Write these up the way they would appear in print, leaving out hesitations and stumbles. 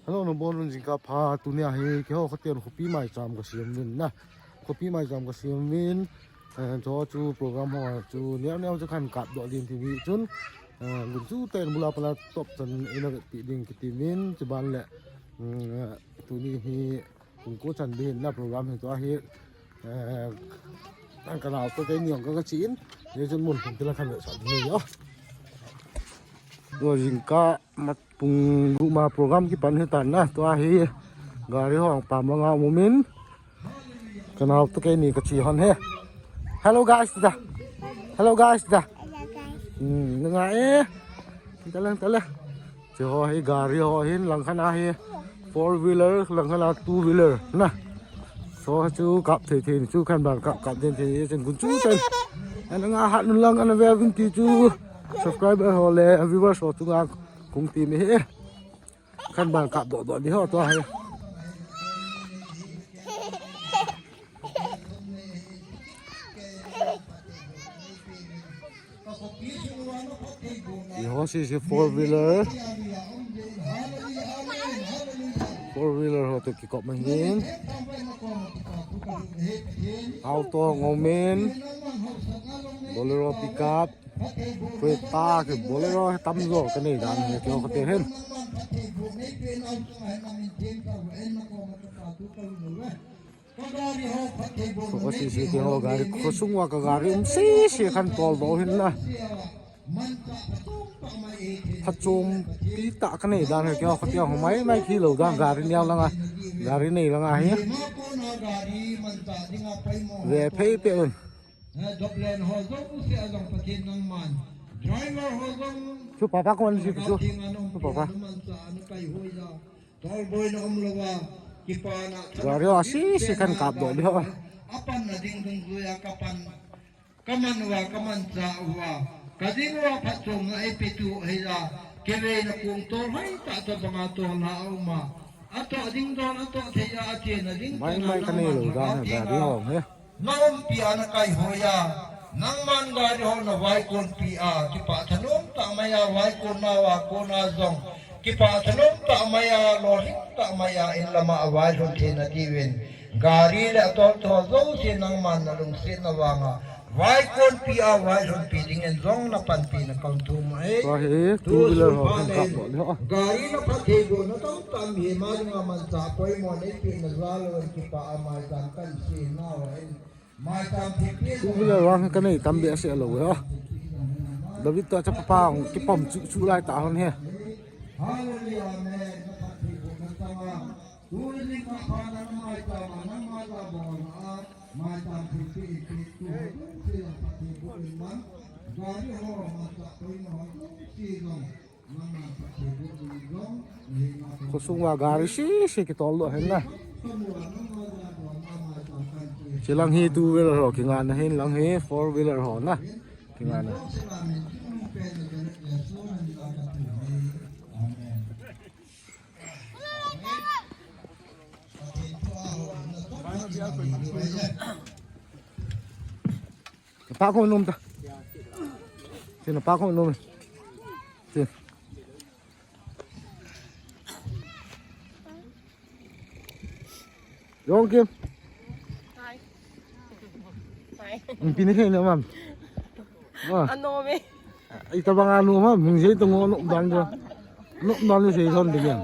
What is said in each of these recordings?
ฮัลโหลน้องบอลจริงๆก็พาตัวเนี่ยให้เขาเตรียมคบีไม้จามกับเสียงมินนะคบีไม้จามกับเสียงมินจอจูโปรแกรมหัวจูเนี่ยจะขันกับดอกดินทีวีจนลุงจูเต้นบุลาปลาตบจนเอ็นติดิงกิติมินจะบันแหละตัวนี้ให้ผมก็จันดินนะโปรแกรมให้ตัวให้ตั้งกระดาษตัวใจเหนียวก็กระชินเดี๋ยวจนหมุนผมจะละขันเลยสองนี้เนาะตัวจริงก็มาปุ่งรูมาโปรแกรมที่ปันให้ตันนะตัวให้กาเรื่องปามละงาโมมินกันเอาตัวแกนี่ก็ชี้ฮันเฮ Hello guys dah Hello guys dah nga tala cho hi gari ho hin lang khana hi 4 wheeler lang khana 2 wheeler na so chu kap the chu khan ban kap den the chen kun chu chen an nga hat nun lang an ve kun ti chu subscriber ho le viewers ho chu nga kung ti mi he khan ban kap do di ho to hai This is a 4 wheeler ho to ki kop mahin auto ngomen bolero pickup kereta ke bolero tamzo ke ni dan ke ko te hen ko si ke ho gari ko sungwa ka gari si kan tol do hin naพัดจมปีตะกันนี่ด้านเกี่ยวเขาเกี่ยวของไม่ขี้เหล่าด้านการีนี่แล้วไงการีนี่แล้วไงเฮ้ยเวเพย์เปย์ชูป้าป้าคนสิชูป้าป้าการีว่าสิกันกับดอกเดียวkading wa patong ay pitu hila kere na kung to hay ta to mga to na uma ato ding don ato theya ache na ding mai kanelo da na ga ri ho he nom pia na kai hoya nang man ga ri ho na wai kon pia ki pa thanom ta maya wai kon na wa kon na zong ki pa thanom ta maya lo hing ta maya in lama awai ron the na diwen gari la to zo si nang man na lung sit na wanga Why kon pia why ron piting en zong na pan pi na kang tu mai tu wheeler ho kan kap lo gari na pathe go na tong tam hi ma nga man sa koi mo nei pi na zalo ki pa amai kan kan si na wa mai tam thi pi tu wheeler wang kan nei tam bi ase lo ho David to cha pa ki pom chu lai ta hon he hallelujah me na pathe go na ta wa tu ni ka pa na mai ta ma na ma ta bo na mai tam thi pi tu Kusungwa gari si kitolo hen na. Silang hi 2 wheeler ho kingan na hen lang hi 4 wheeler ho na. Kingan na. Pa ko nom ta. Sino pa ko nom. Sino. Yong Kim. Hi. Hi. Pinili na ma'am. Ano me? Ito ba nga ano ma'am? Mung siya itong ano dan dyan. Ano dan siya ison din.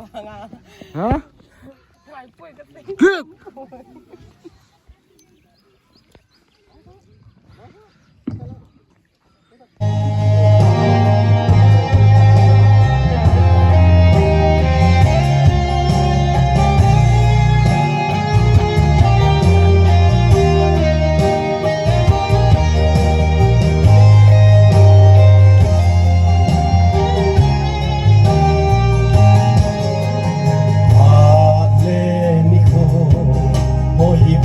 Ha? Kit! Holy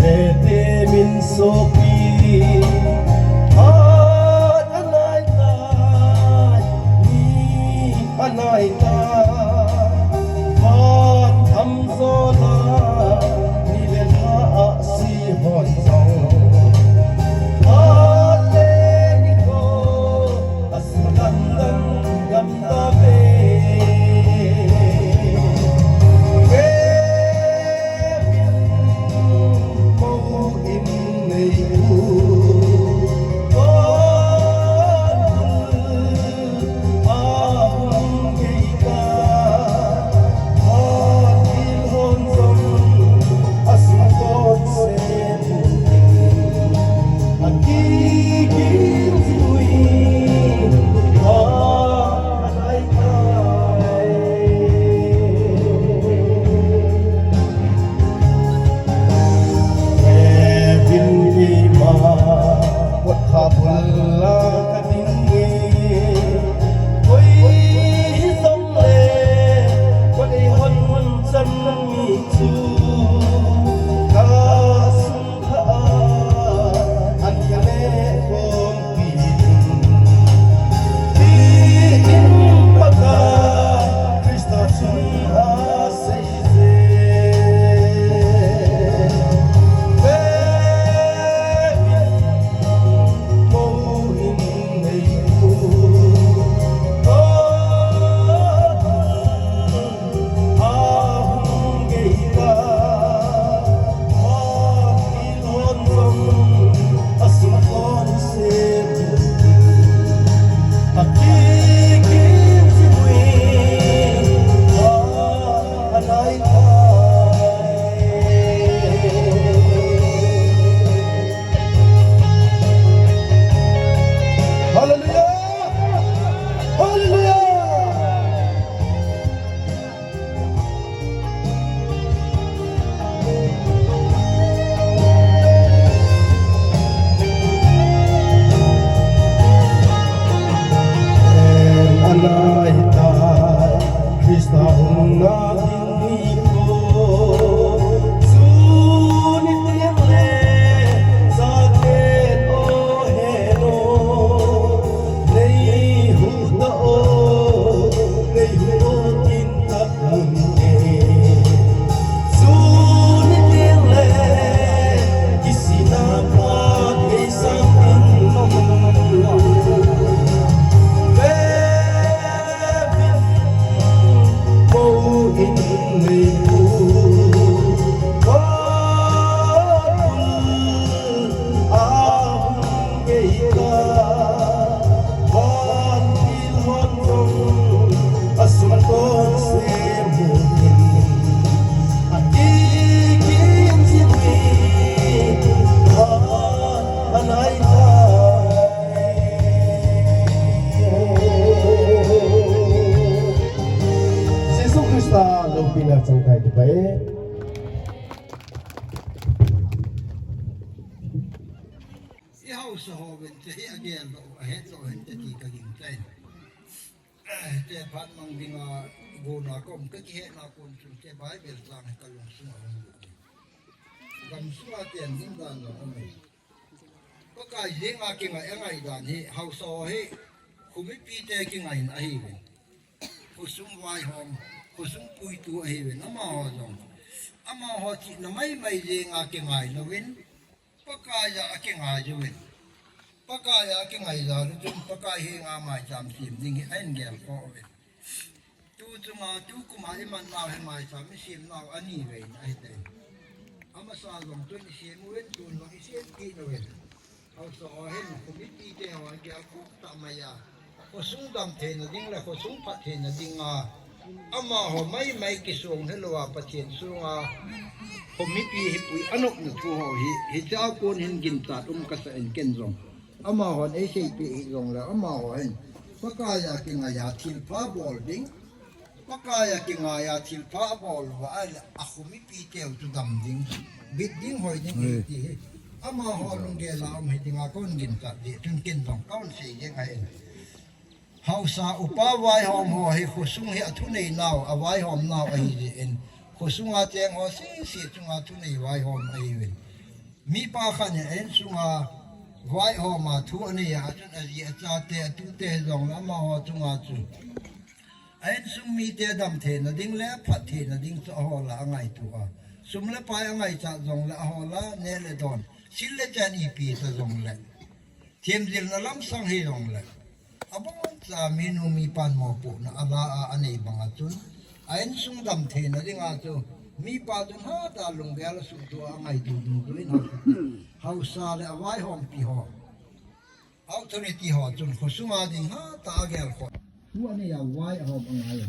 hai tu bai si hau so ho ben te again lo he so hen te ti ka gin tai te phat mang dinga go na kom ka ki he na kon chu te bai bel sang ka long su ma gam su a tian ding dan lo ameก็กายเลี้ยงอาเก่งไงไงด่านนี้เฮาซอให้คุณไม่ปีแต่เก่งไงนะเฮเวนคุณสุ่มวายหอมคุณสุ่มปุยตัวเฮเวนน้ำมาหอจงน้ำมาหอจิน้ำไม่เลี้ยงอาเก่งไงนะเวนก็กายอาเก่งไงจะเวนก็กายอาเก่งไงจะจนก็กายเฮงอาไม่จำสิมดิ่งไอ้เงี้ยก็เวนตู้จงอาตู้กุมาให้มันเราให้ไม่จำไม่สิมเราอันนี้เวนไอ้เต้อามาสร้างลงตัวนี้เสียมเวนตัวนี้เสียกินเวนเอาสอเห็นผมไม่ตีเดียวแกคุกตามายาเขาสุ่งดำเทนดิ้งแล้วเขาสุ่งพัดเทนดิ้งอามาเขาไม่กิสงให้เราปะเทียนสุ่งผมไม่ปีให้ปุ๋ยอนุกนึกทัวร์ฮิเจ้าคนเห็นกินตัดกระแสเก่งรงอามาเขาไอ้ใช่ปีรงแล้วอามาเขาเห็นปากกายากินายาทิลฟ้าบอลดิ้งปากกายากินายาทิลฟ้าบอลว่าอะไรผมไม่ปีเดียวจุดดำดิ้งบิดดิ้งหอยดิ้งที่อามาหอลงเกลาวไม่ถึงอาก้นกินตัดดิจนกินต้องก้อนสียังไงเฮาซาอุปาวายหอมหัวให้ขุสุงให้ทุนในนาวเอาไว้หอมนาวไอ้เอ็นขุสุงอาเจงหัวสีจุงอาทุนในไว้หอมไอ้เวนมีปาขันเอ็นสุงอาไว้หอมมาทุนนี่อาจนอาจีอาจารย์เตะตุเตะลงอามาหอจุงอาจุเอ็นสุงมีเตะดำเทนดิ้งเล่พัดเทนดิ้งจะหอละไงตัวสุมเล่ไปไงจะลงละหอละเนเลดอนสิเลจันอีปีตะจงเลยเทียมดิลนลำสังเฮงเลยอาบังจะมีนูมีปันหมอปูนะอาลาอันนี้บังอาจุนไอ้สุงดำเทนดิ้งอาจุมีปันหาตาลุงเกลสุดตัวไงดูดูกลินเฮาซาเลเอาไว้หอมปีหอเอาตัวนี้ตีหอจุนขุสุงอาดิ้งหาตาเกลขอตัวนี้เอาไว้หอมอะไร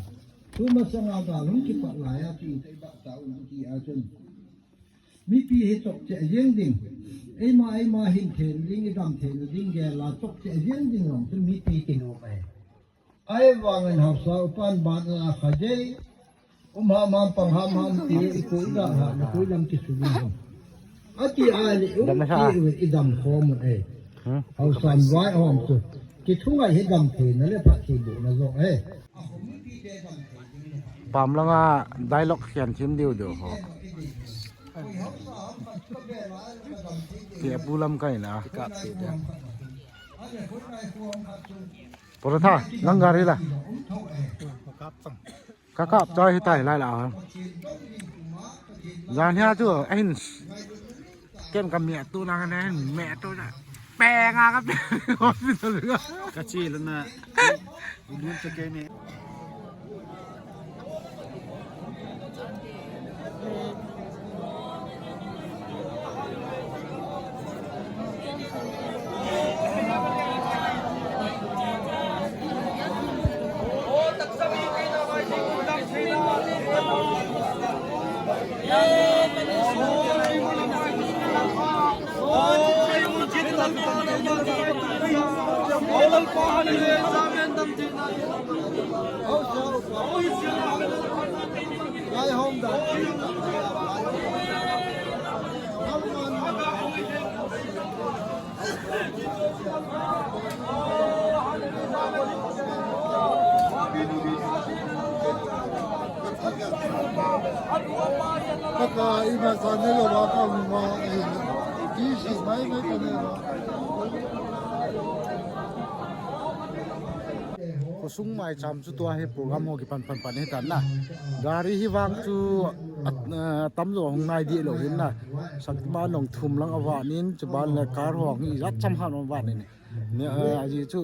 ตัวมาสังอาตาลุงคิดปัดหลายอาทีไอ้บ้าตาอุนทีอาจุนมีปีเหตุจะเยี่ยงดิ่งไอ้มาหินเทนดิ่งไอ้ดำเทนดิ่งแกลาตกจะเยี่ยงดิ่งหลงจนมีปีติงออกไปไอ้วางเงินหับสาวปันบานอาขจายหามปังหามตีไอ้คุยด่าหาคุยดำกิสุบินอาทิไอ้เลยไอ้ดำคอมันไอ้เอาสามไว้หอมสุดกิทุ่งไอ้เห็ดดำเทนนั่นแหละพักขีบุนะจ๊ะเอ้ปั๊มแล้วก็ได้ล็อกเขียนชิ้นเดียวหอเทียบบุลำไก่นะกับเทียบปรท่านังการีล่ะกับจอยให้ไต่ไล่แล้วครับยานเฮียจู่ไอ้เกมกับเมียตัวนั้นแน่แม่ตัวน่ะแปลงอะครับกระชีแล้วนะลุ้นจะเกมนี้Kaka ina sanelo waka ma dishi mai kanelo ko sung mai cham chu to he program ho ki pan he tan na gari hi wang chu tam lo hong nai di lo hin na sak ma long thum lang awanin chu ban le kar hong hi rat cham han on wan ni ne aji chu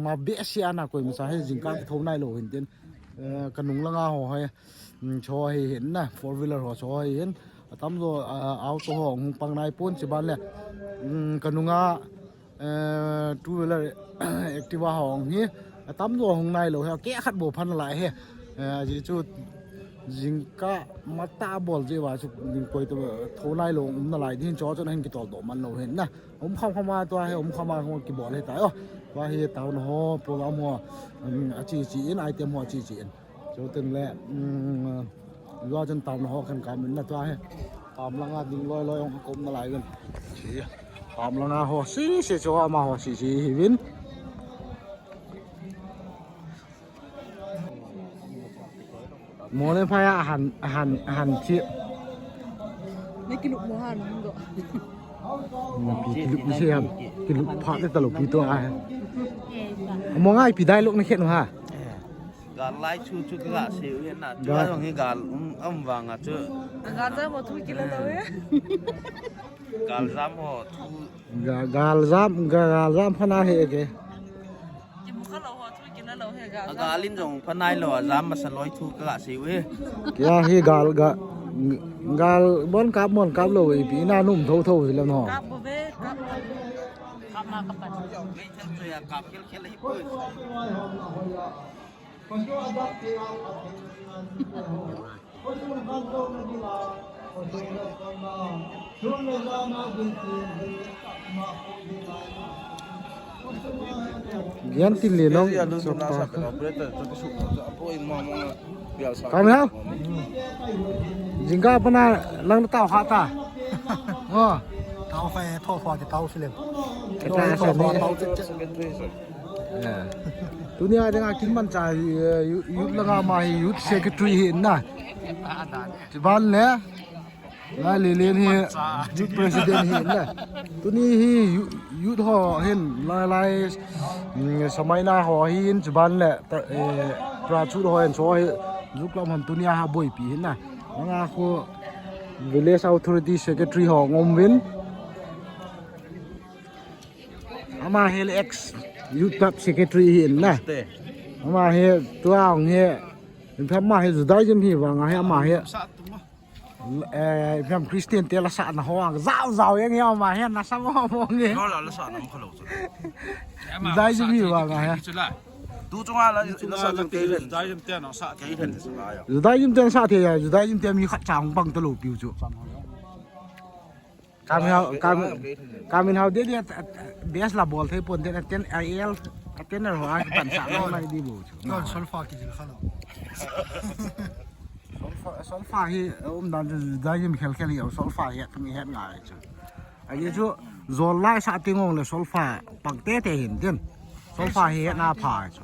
ma be sia na koi ma sa he jing ka thom nai lo hin ten kanung langa ho he cho he hin na four wheeler ho cho he hin tam lo auto hong pang nai pon chu ban le kanunga two wheeler activa hong hi tắm rồi hôm nay lối kẽ khát bổ phân lại he chỉ chút dính cá mắt ta bol gì vậy chụp dính quay từ thấu lại lối nó lại thì cho nên cái tàu đổมันlối hiện nè ông không mà tôi hay ông không mà không cái bỏ lên tại và hiện tàu nó program họ chỉ in ai tiêm họ chỉ cho từng lệ ว่าจนตามหอกันกามินนะตัวให้ตามลังอาดิ้งลอยองกลมมาหลายกันตามลังอาหอสีเสียชัวมาหอสีวินหมอเลยพายอาหารเชี่ย ไม่กินลูกหมูหันมึงก็ ปีกิลุกไม่ใช่ครับกิลุกพอได้ตลกปีตัวอ่ะมองง่ายปีได้ลูกในเขตหนูฮะ การไล่ชูกระเสียวเนี่ยนะจ้าตรงนี้การวางอ่ะเจ้า การจะมาทุยกินแล้วเลย การซ้ำหัวทู กาลพนาเฮเก กินมุขเราหัวทุยกินแล้วเราเฮกัน อาการลิ้นจงพนายหล่อซ้ำมาสลอยทูกระเสียวเว้ย ยาเฮกาลบอนกับมอนกับโลอีปีหน้านุ่มโทสิแล้วเนาะ กับบุเบ้กับมากับปัน ไม่ใช่เสียกับเขี้ยวให้เปิด Yan tili long sokta. Kami ha? Jingga apa na lang tao hata. Oh, tao phải thô phò thì tao sẽ lên kita sa ni. Dunia dengan kinman cai yut langa mai yut secretary hin na. Tiban le. Lai le hi yut president hin na. Tu ni hi yut ho hin lai samai na ho hin tiban le pra chu ho hin so hi yut lam ham dunia ha boi pi hin na. Nga ko village authority secretary ho ngom win. Ama hel ex youth club secretary hin na ama he tua ong he pham ma he judai jim hi wang he ama he pham christian te la sa na ho zao yang he ama he na sa mo mo nge nó là sao nó không lột judai jim hi wang he tu chung là nó sao cái hình trái trong tiền nó sao cái hình judai jim ten sa the ya judai jim ten mi khat chang bang to lo piu chu Kami hau dia bias lah bol tapi pun dia ten IL ten er hoa pan sa lo mai di bu còn sulfa cái gì khác solfa hi dan dai yim khel khel yo solfa hi tung het ngai chu ai chu zol lai sa tingong le solfa pang te hin ten solfa hi na pha chu